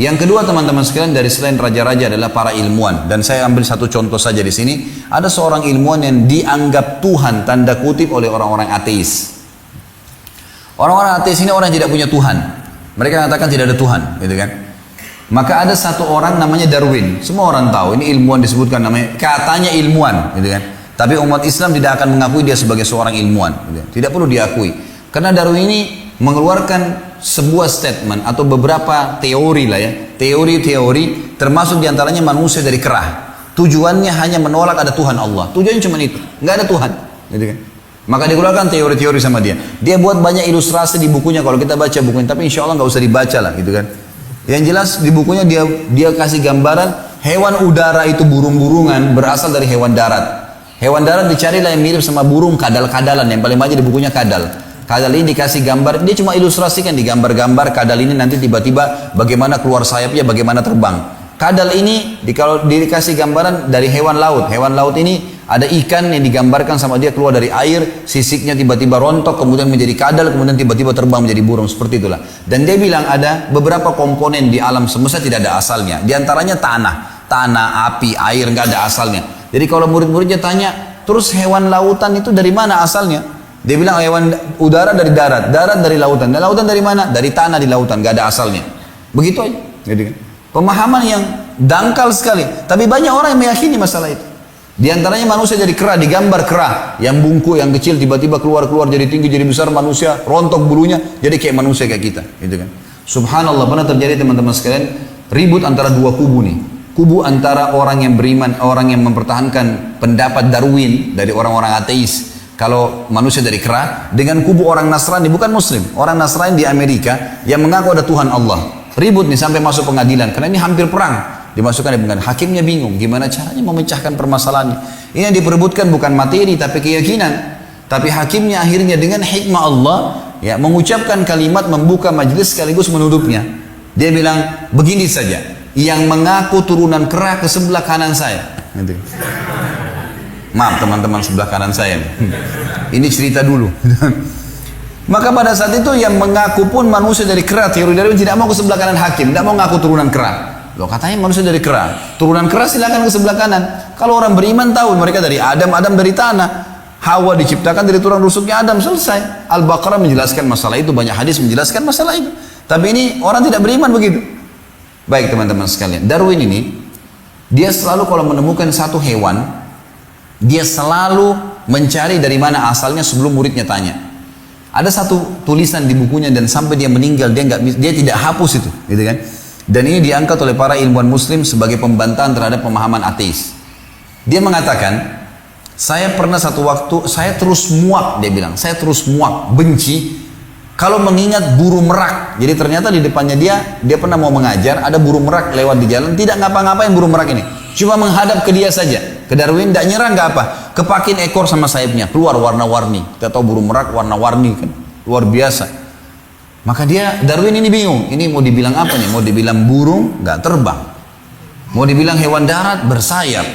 Yang kedua teman-teman sekalian, dari selain raja-raja adalah para ilmuwan. Dan saya ambil satu contoh saja di sini. Ada seorang ilmuwan yang dianggap Tuhan tanda kutip oleh orang-orang ateis. Orang-orang ateis ini orang yang tidak punya Tuhan. Mereka mengatakan tidak ada Tuhan, gitu kan? Maka ada satu orang namanya Darwin. Semua orang tahu, ini ilmuwan disebutkan namanya, katanya ilmuwan, gitu kan? Tapi umat Islam tidak akan mengakui dia sebagai seorang ilmuwan, gitu. Tidak perlu diakui. Karena Darwin ini mengeluarkan sebuah statement atau beberapa teori lah ya, teori-teori, termasuk diantaranya manusia dari kerah. Tujuannya hanya menolak ada Tuhan Allah. Tujuannya cuma itu, nggak ada Tuhan, gitu kan? Maka dikeluarkan teori-teori sama dia. Dia buat banyak ilustrasi di bukunya. Kalau kita baca bukunya, tapi insya Allah nggak usah dibaca lah, gitu kan? Yang jelas di bukunya dia kasih gambaran hewan udara itu burung-burungan berasal dari hewan darat. Hewan darat dicarilah yang mirip sama burung, kadal-kadalan. Yang paling banyak di bukunya kadal. Kadal ini dikasih gambar, dia cuma ilustrasikan di gambar-gambar kadal ini nanti tiba-tiba bagaimana keluar sayapnya, bagaimana terbang. Kadal ini kalau dikasih gambaran dari hewan laut. Hewan laut ini ada ikan yang digambarkan sama dia keluar dari air, sisiknya tiba-tiba rontok, kemudian menjadi kadal, kemudian tiba-tiba terbang menjadi burung, seperti itulah. Dan dia bilang ada beberapa komponen di alam semesta tidak ada asalnya. Di antaranya tanah, api, air, nggak ada asalnya. Jadi kalau murid-muridnya tanya, terus hewan lautan itu dari mana asalnya? Dia bilang hewan udara dari darat dari lautan. Dan lautan dari mana? Dari tanah di lautan, gak ada asalnya. Begitu aja. Jadi, pemahaman yang dangkal sekali. Tapi banyak orang yang meyakini masalah itu. Di antaranya manusia jadi kera, digambar kera. Yang bungkuk, yang kecil, tiba-tiba keluar jadi tinggi, jadi besar manusia, rontok bulunya, jadi kayak manusia kayak kita. Gitu kan. Subhanallah, pernah terjadi teman-teman sekalian, ribut antara dua kubu nih. Kubu antara orang yang beriman, orang yang mempertahankan pendapat Darwin dari orang-orang ateis. Kalau manusia dari kera, dengan kubu orang Nasrani, bukan Muslim, orang Nasrani di Amerika yang mengaku ada Tuhan Allah. Ribut nih sampai masuk pengadilan, karena ini hampir perang. Dimasukkan di pengadilan, hakimnya bingung, gimana caranya memecahkan permasalahan ini. Ini yang diperebutkan bukan materi, tapi keyakinan. Tapi hakimnya akhirnya dengan hikmah Allah, ya mengucapkan kalimat membuka majelis sekaligus menutupnya. Dia bilang, begini saja, yang mengaku turunan kera ke sebelah kanan saya. Gitu. Maaf teman-teman sebelah kanan saya. Ini cerita dulu. Maka pada saat itu yang mengaku pun manusia dari kera, teori Darwin tidak mau ke sebelah kanan hakim, tidak mau ngaku turunan kera. Loh katanya manusia dari kera, turunan kera silakan ke sebelah kanan. Kalau orang beriman tahu mereka dari Adam dari tanah. Hawa diciptakan dari tulang rusuknya Adam, selesai. Al-Baqarah menjelaskan masalah itu, banyak hadis menjelaskan masalah itu. Tapi ini orang tidak beriman begitu. Baik teman-teman sekalian, Darwin ini dia selalu kalau menemukan satu hewan, dia selalu mencari dari mana asalnya sebelum muridnya tanya. Ada satu tulisan di bukunya dan sampai dia meninggal dia tidak hapus itu, gitu kan? Dan ini diangkat oleh para ilmuwan Muslim sebagai pembantahan terhadap pemahaman ateis. Dia mengatakan, saya pernah satu waktu saya terus muak, dia bilang, saya terus muak, benci kalau mengingat burung merak. Jadi ternyata di depannya dia pernah mau mengajar, ada burung merak lewat di jalan, tidak ngapa-ngapain burung merak ini, cuma menghadap ke dia saja. Ke Darwin tidak nyerang, nggak apa, kepakin ekor sama sayapnya, keluar warna-warni. Kita tahu burung merak warna-warni kan, luar biasa. Maka Darwin ini bingung, ini mau dibilang apa nih? Mau dibilang burung nggak terbang, mau dibilang hewan darat bersayap,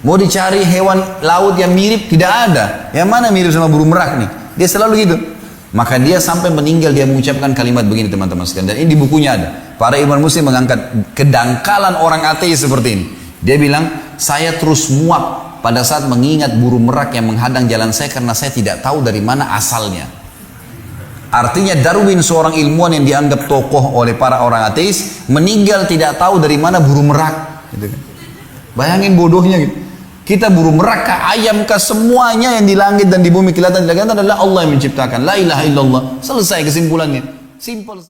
mau dicari hewan laut yang mirip, tidak ada. Yang mana mirip sama burung merak nih? Dia selalu gitu. Maka dia sampai meninggal dia mengucapkan kalimat begini teman-teman sekalian. Dan ini di bukunya ada. Para ilmuwan Muslim mengangkat kedangkalan orang ateis seperti ini. Dia bilang, saya terus muak pada saat mengingat burung merak yang menghadang jalan saya karena saya tidak tahu dari mana asalnya. Artinya Darwin, seorang ilmuwan yang dianggap tokoh oleh para orang ateis, meninggal tidak tahu dari mana burung merak. Gitu kan. Bayangin bodohnya gitu. Kita burung merak kah, ayam kah, semuanya yang di langit dan di bumi kelihatan adalah Allah yang menciptakan. La ilaha illallah. Selesai kesimpulannya. Simple.